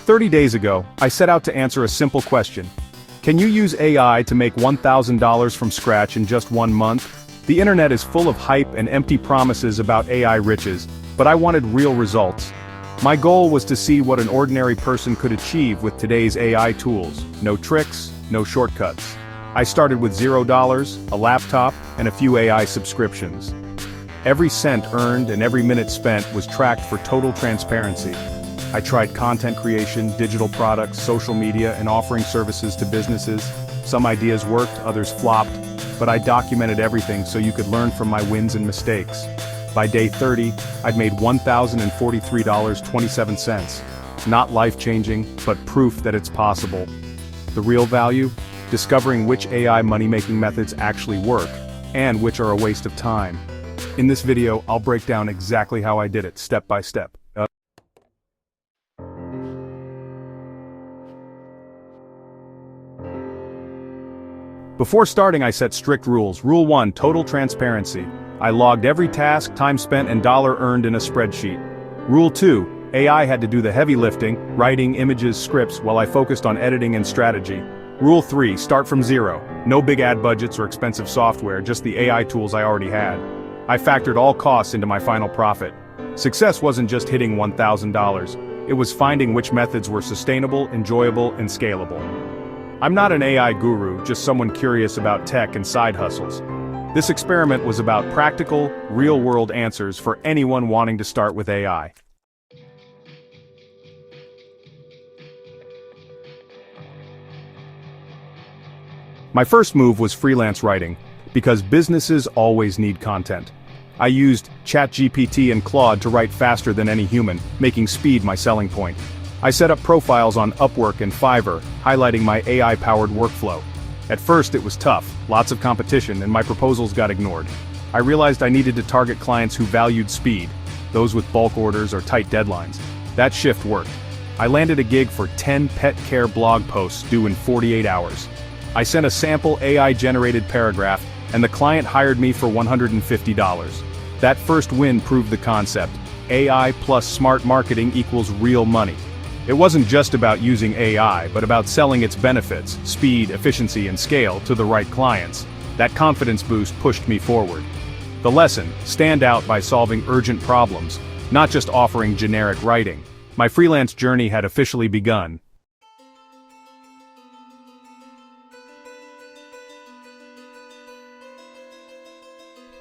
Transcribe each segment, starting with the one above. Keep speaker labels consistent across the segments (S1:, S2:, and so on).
S1: 30 days ago, I set out to answer a simple question. Can you use AI to make $1,000 from scratch in just 1 month? The internet is full of hype and empty promises about AI riches, but I wanted real results. My goal was to see what an ordinary person could achieve with today's AI tools. No tricks, no shortcuts. I started with $0, a laptop, and a few AI subscriptions. Every cent earned and every minute spent was tracked for total transparency. I tried content creation, digital products, social media, and offering services to businesses. Some ideas worked, others flopped, but I documented everything so you could learn from my wins and mistakes. By day 30, I'd made $1,043.27. Not life-changing, but proof that it's possible. The real value? Discovering which AI money-making methods actually work, and which are a waste of time. In this video, I'll break down exactly how I did it, step by step. Before starting, I set strict rules. Rule 1, total transparency. I logged every task, time spent, and dollar earned in a spreadsheet. Rule 2, AI had to do the heavy lifting, writing, images, scripts, while I focused on editing and strategy. Rule 3, start from zero. No big ad budgets or expensive software, just the AI tools I already had. I factored all costs into my final profit. Success wasn't just hitting $1,000. It was finding which methods were sustainable, enjoyable, and scalable. I'm not an AI guru, just someone curious about tech and side hustles. This experiment was about practical, real-world answers for anyone wanting to start with AI. My first move was freelance writing, because businesses always need content. I used ChatGPT and Claude to write faster than any human, making speed my selling point. I set up profiles on Upwork and Fiverr, highlighting my AI-powered workflow. At first it was tough, lots of competition, and my proposals got ignored. I realized I needed to target clients who valued speed, those with bulk orders or tight deadlines. That shift worked. I landed a gig for 10 pet care blog posts due in 48 hours. I sent a sample AI-generated paragraph, and the client hired me for $150. That first win proved the concept. AI plus smart marketing equals real money. It wasn't just about using AI, but about selling its benefits, speed, efficiency, and scale to the right clients. That confidence boost pushed me forward. The lesson: stand out by solving urgent problems, not just offering generic writing. My freelance journey had officially begun.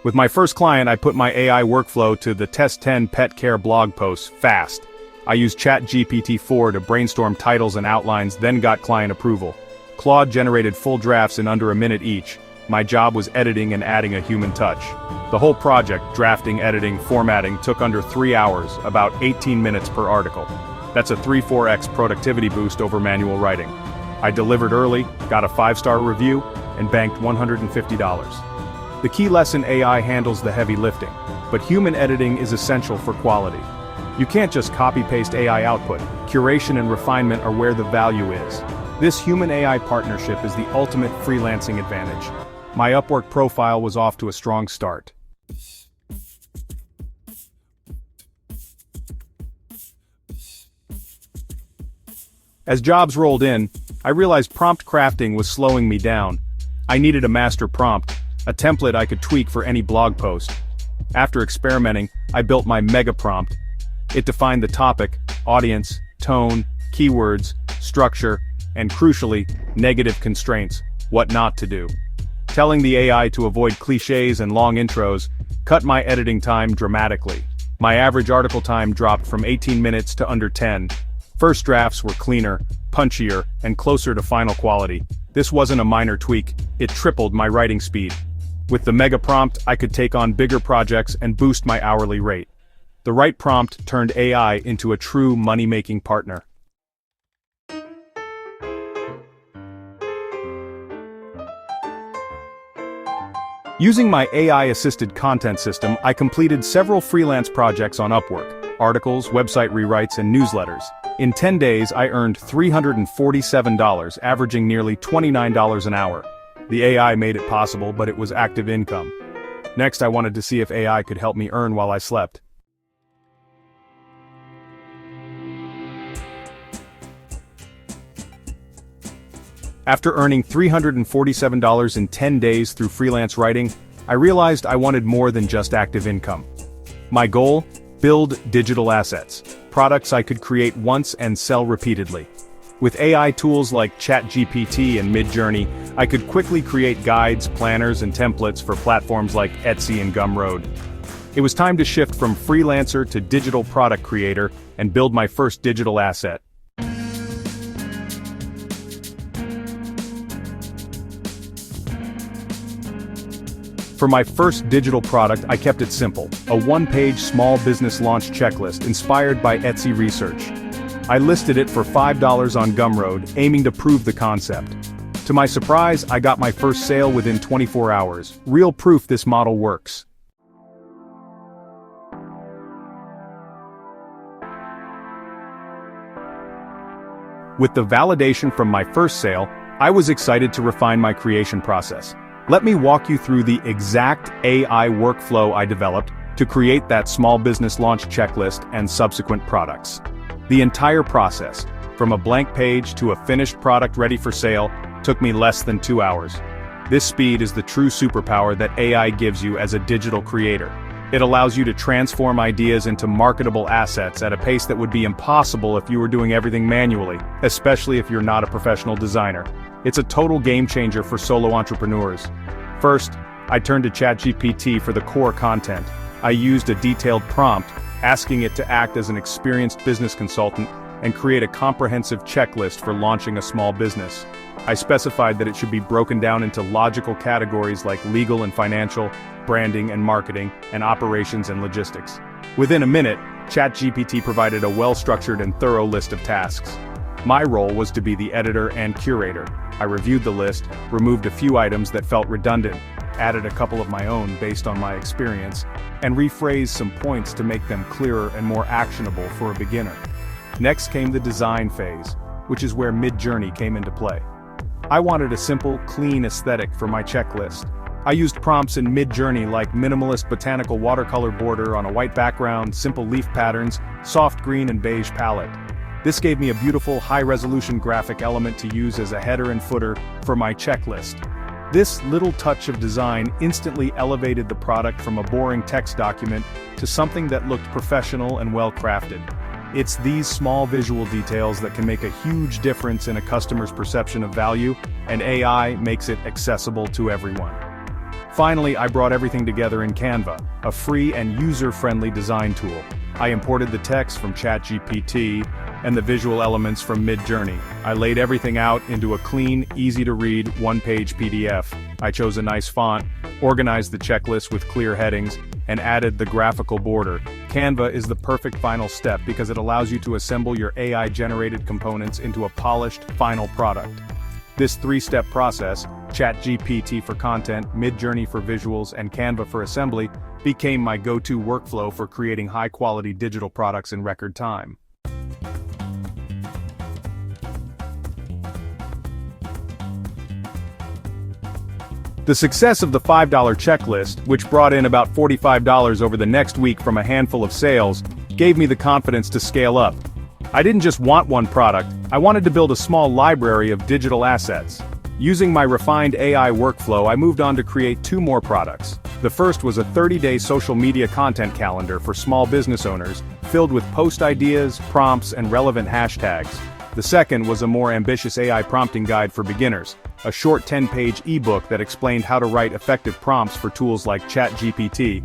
S1: With my first client, I put my AI workflow to the test 10 pet care blog posts fast. I used ChatGPT-4 to brainstorm titles and outlines, then got client approval. Claude generated full drafts in under a minute each. My job was editing and adding a human touch. The whole project, drafting, editing, formatting, took under 3 hours, about 18 minutes per article. That's a 3-4x productivity boost over manual writing. I delivered early, got a 5-star review, and banked $150. The key lesson: AI handles the heavy lifting, but human editing is essential for quality. You can't just copy-paste AI output. Curation and refinement are where the value is. This human-AI partnership is the ultimate freelancing advantage. My Upwork profile was off to a strong start. As jobs rolled in, I realized prompt crafting was slowing me down. I needed a master prompt, a template I could tweak for any blog post. After experimenting, I built my mega prompt. It defined the topic, audience, tone, keywords, structure, and crucially, negative constraints, what not to do. Telling the AI to avoid cliches and long intros cut my editing time dramatically. My average article time dropped from 18 minutes to under 10. First drafts were cleaner, punchier, and closer to final quality. This wasn't a minor tweak, it tripled my writing speed. With the mega prompt, I could take on bigger projects and boost my hourly rate. The right prompt turned AI into a true money-making partner. Using my AI-assisted content system, I completed several freelance projects on Upwork: articles, website rewrites, and newsletters. In 10 days, I earned $347, averaging nearly $29 an hour. The AI made it possible, but it was active income. Next, I wanted to see if AI could help me earn while I slept. After earning $347 in 10 days through freelance writing, I realized I wanted more than just active income. My goal? Build digital assets, products I could create once and sell repeatedly. With AI tools like ChatGPT and Midjourney, I could quickly create guides, planners, and templates for platforms like Etsy and Gumroad. It was time to shift from freelancer to digital product creator and build my first digital asset. For my first digital product, I kept it simple, a one-page small business launch checklist inspired by Etsy research. I listed it for $5 on Gumroad, aiming to prove the concept. To my surprise, I got my first sale within 24 hours, real proof this model works. With the validation from my first sale, I was excited to refine my creation process. Let me walk you through the exact AI workflow I developed to create that small business launch checklist and subsequent products. The entire process, from a blank page to a finished product ready for sale, took me less than 2 hours. This speed is the true superpower that AI gives you as a digital creator. It allows you to transform ideas into marketable assets at a pace that would be impossible if you were doing everything manually, especially if you're not a professional designer. It's a total game changer for solo entrepreneurs. First, I turned to ChatGPT for the core content. I used a detailed prompt, asking it to act as an experienced business consultant and create a comprehensive checklist for launching a small business. I specified that it should be broken down into logical categories like legal and financial, branding and marketing, and operations and logistics. Within a minute, ChatGPT provided a well-structured and thorough list of tasks. My role was to be the editor and curator. I reviewed the list, removed a few items that felt redundant, added a couple of my own based on my experience, and rephrased some points to make them clearer and more actionable for a beginner. Next came the design phase, which is where Midjourney came into play. I wanted a simple, clean aesthetic for my checklist. I used prompts in Midjourney like minimalist botanical watercolor border on a white background, simple leaf patterns, soft green and beige palette. This gave me a beautiful, high-resolution graphic element to use as a header and footer for my checklist. This little touch of design instantly elevated the product from a boring text document to something that looked professional and well-crafted. It's these small visual details that can make a huge difference in a customer's perception of value, and AI makes it accessible to everyone. Finally, I brought everything together in Canva, a free and user-friendly design tool. I imported the text from ChatGPT and the visual elements from Midjourney. I laid everything out into a clean, easy-to-read, one-page PDF. I chose a nice font, organized the checklist with clear headings, and added the graphical border. Canva is the perfect final step because it allows you to assemble your AI-generated components into a polished, final product. This three-step process, ChatGPT for content, Midjourney for visuals, and Canva for assembly, became my go-to workflow for creating high-quality digital products in record time. The success of the $5 checklist, which brought in about $45 over the next week from a handful of sales, gave me the confidence to scale up. I didn't just want one product, I wanted to build a small library of digital assets. Using my refined AI workflow, I moved on to create 2 more products. The first was a 30-day social media content calendar for small business owners, filled with post ideas, prompts, and relevant hashtags. The second was a more ambitious AI prompting guide for beginners, a short 10-page ebook that explained how to write effective prompts for tools like ChatGPT.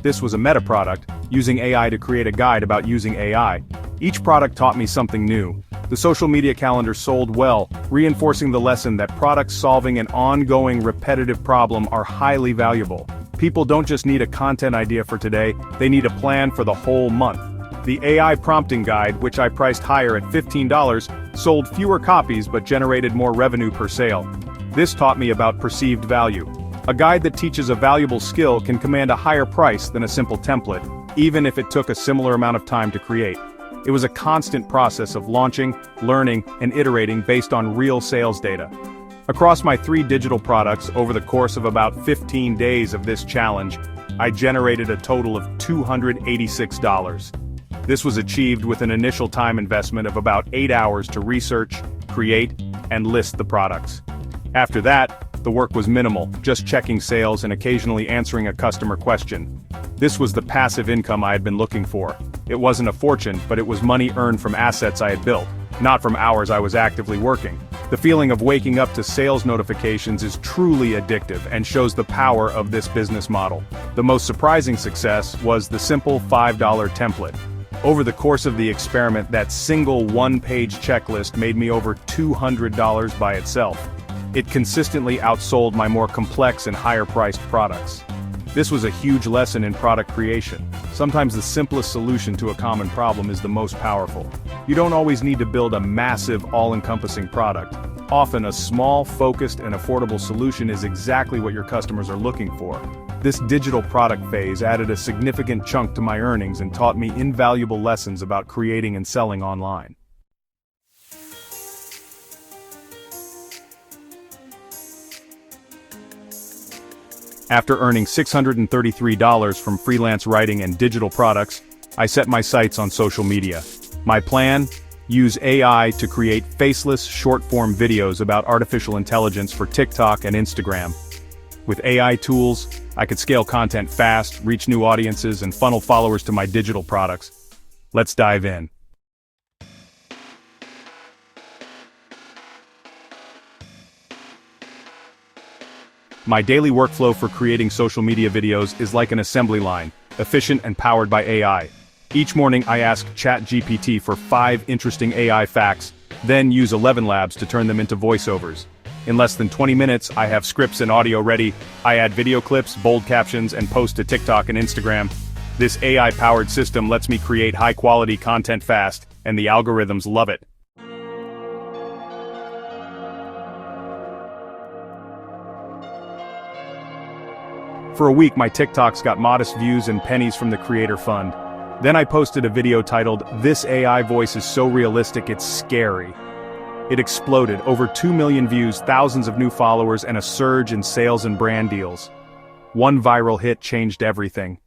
S1: This was a meta product, using AI to create a guide about using AI. Each product taught me something new. The social media calendar sold well, reinforcing the lesson that products solving an ongoing repetitive problem are highly valuable. People don't just need a content idea for today, they need a plan for the whole month. The AI prompting guide, which I priced higher at $15, sold fewer copies but generated more revenue per sale. This taught me about perceived value. A guide that teaches a valuable skill can command a higher price than a simple template, even if it took a similar amount of time to create. It was a constant process of launching, learning, and iterating based on real sales data. Across my 3 digital products over the course of about 15 days of this challenge, I generated a total of $286. This was achieved with an initial time investment of about 8 hours to research, create, and list the products. After that, the work was minimal, just checking sales and occasionally answering a customer question. This was the passive income I had been looking for. It wasn't a fortune, but it was money earned from assets I had built, not from hours I was actively working. The feeling of waking up to sales notifications is truly addictive and shows the power of this business model. The most surprising success was the simple $5 template. Over the course of the experiment, that single one-page checklist made me over $200 by itself. It consistently outsold my more complex and higher-priced products. This was a huge lesson in product creation. Sometimes the simplest solution to a common problem is the most powerful. You don't always need to build a massive, all-encompassing product. Often a small, focused, and affordable solution is exactly what your customers are looking for. This digital product phase added a significant chunk to my earnings and taught me invaluable lessons about creating and selling online. After earning $633 from freelance writing and digital products, I set my sights on social media. My plan? Use AI to create faceless, short-form videos about artificial intelligence for TikTok and Instagram. With AI tools, I could scale content fast, reach new audiences, and funnel followers to my digital products. Let's dive in. My daily workflow for creating social media videos is like an assembly line, efficient and powered by AI. Each morning I ask ChatGPT for 5 interesting AI facts, then use ElevenLabs to turn them into voiceovers. In less than 20 minutes, I have scripts and audio ready. I add video clips, bold captions, and post to TikTok and Instagram. This AI-powered system lets me create high-quality content fast, and the algorithms love it. For a week, my TikToks got modest views and pennies from the Creator Fund. Then I posted a video titled, "This AI voice is so realistic it's scary." It exploded, over 2 million views, thousands of new followers, and a surge in sales and brand deals. One viral hit changed everything.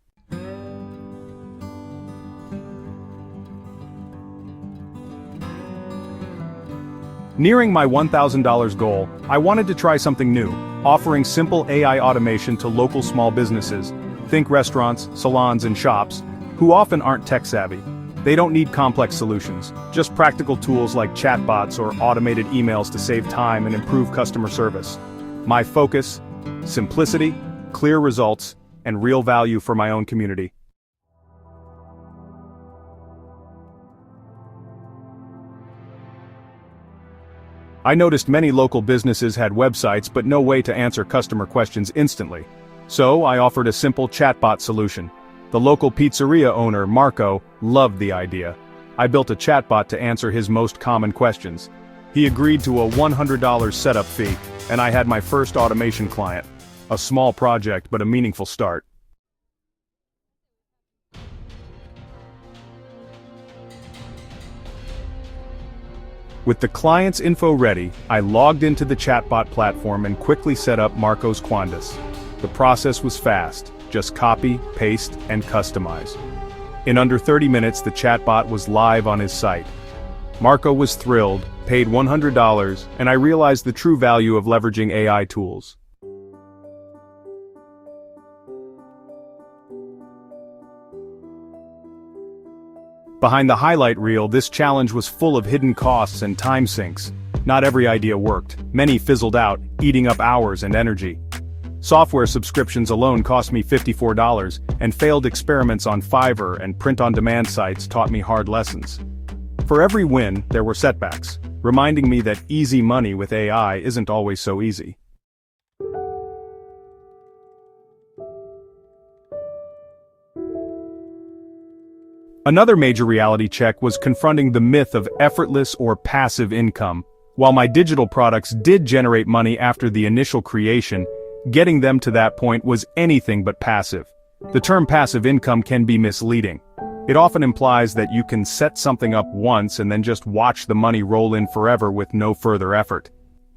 S1: Nearing my $1,000 goal, I wanted to try something new, offering simple AI automation to local small businesses, think restaurants, salons, and shops, who often aren't tech-savvy. They don't need complex solutions, just practical tools like chatbots or automated emails to save time and improve customer service. My focus: simplicity, clear results, and real value for my own community. I noticed many local businesses had websites but no way to answer customer questions instantly. So I offered a simple chatbot solution. The local pizzeria owner, Marco, loved the idea. I built a chatbot to answer his most common questions. He agreed to a $100 setup fee, and I had my first automation client. A small project, but a meaningful start. With the client's info ready, I logged into the chatbot platform and quickly set up Marco's Quandas. The process was fast, just copy, paste, and customize. In under 30 minutes, the chatbot was live on his site. Marco was thrilled, paid $100, and I realized the true value of leveraging AI tools. Behind the highlight reel, this challenge was full of hidden costs and time sinks. Not every idea worked. Many fizzled out, eating up hours and energy. Software subscriptions alone cost me $54, and failed experiments on Fiverr and print-on-demand sites taught me hard lessons. For every win, there were setbacks, reminding me that easy money with AI isn't always so easy. Another major reality check was confronting the myth of effortless or passive income. While my digital products did generate money after the initial creation, getting them to that point was anything but passive. The term passive income can be misleading. It often implies that you can set something up once and then just watch the money roll in forever with no further effort.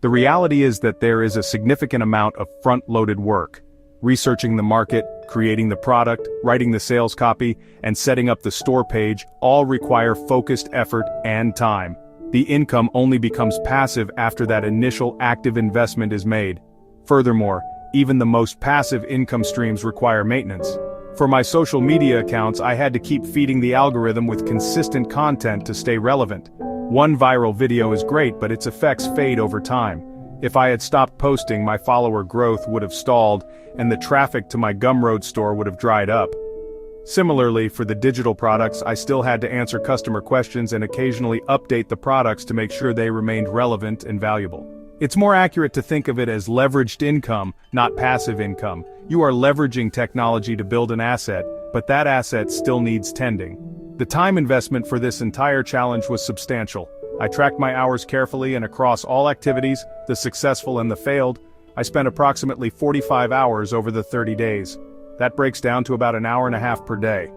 S1: The reality is that there is a significant amount of front-loaded work. Researching the market, creating the product, writing the sales copy, and setting up the store page all require focused effort and time. The income only becomes passive after that initial active investment is made. Furthermore, even the most passive income streams require maintenance. For my social media accounts, I had to keep feeding the algorithm with consistent content to stay relevant. One viral video is great, but its effects fade over time. If I had stopped posting, my follower growth would have stalled, and the traffic to my Gumroad store would have dried up. Similarly, for the digital products, I still had to answer customer questions and occasionally update the products to make sure they remained relevant and valuable. It's more accurate to think of it as leveraged income, not passive income. You are leveraging technology to build an asset, but that asset still needs tending. The time investment for this entire challenge was substantial. I tracked my hours carefully, and across all activities, the successful and the failed, I spent approximately 45 hours over the 30 days. That breaks down to about an hour and a half per day.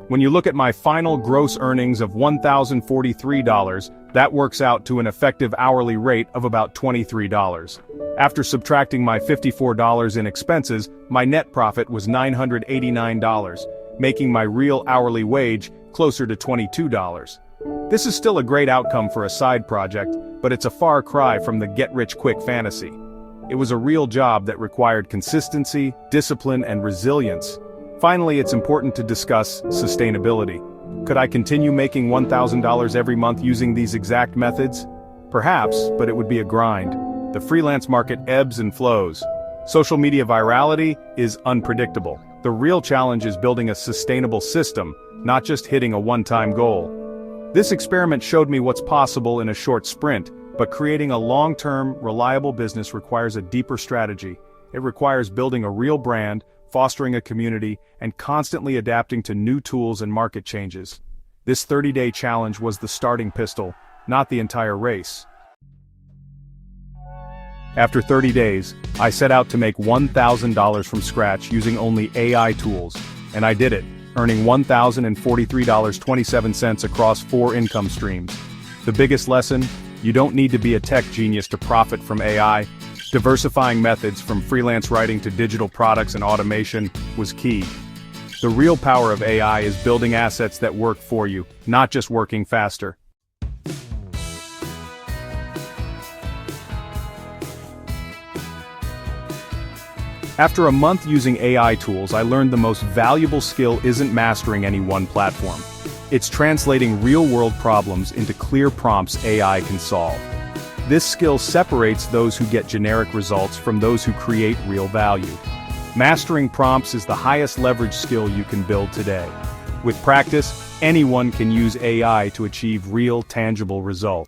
S1: When you look at my final gross earnings of $1,043, that works out to an effective hourly rate of about $23. After subtracting my $54 in expenses, my net profit was $989, making my real hourly wage closer to $22. This is still a great outcome for a side project, but it's a far cry from the get-rich-quick fantasy. It was a real job that required consistency, discipline, and resilience. Finally, it's important to discuss sustainability. Could I continue making $1,000 every month using these exact methods? Perhaps, but it would be a grind. The freelance market ebbs and flows. Social media virality is unpredictable. The real challenge is building a sustainable system, not just hitting a one-time goal. This experiment showed me what's possible in a short sprint, but creating a long-term, reliable business requires a deeper strategy. It requires building a real brand, fostering a community, and constantly adapting to new tools and market changes. This 30-day challenge was the starting pistol, not the entire race. After 30 days, I set out to make $1,000 from scratch using only AI tools, and I did it, earning $1,043.27 across 4 income streams. The biggest lesson? You don't need to be a tech genius to profit from AI. Diversifying methods from freelance writing to digital products and automation was key. The real power of AI is building assets that work for you, not just working faster. After a month using AI tools, I learned the most valuable skill isn't mastering any one platform. It's translating real-world problems into clear prompts AI can solve. This skill separates those who get generic results from those who create real value. Mastering prompts is the highest leverage skill you can build today. With practice, anyone can use AI to achieve real, tangible results.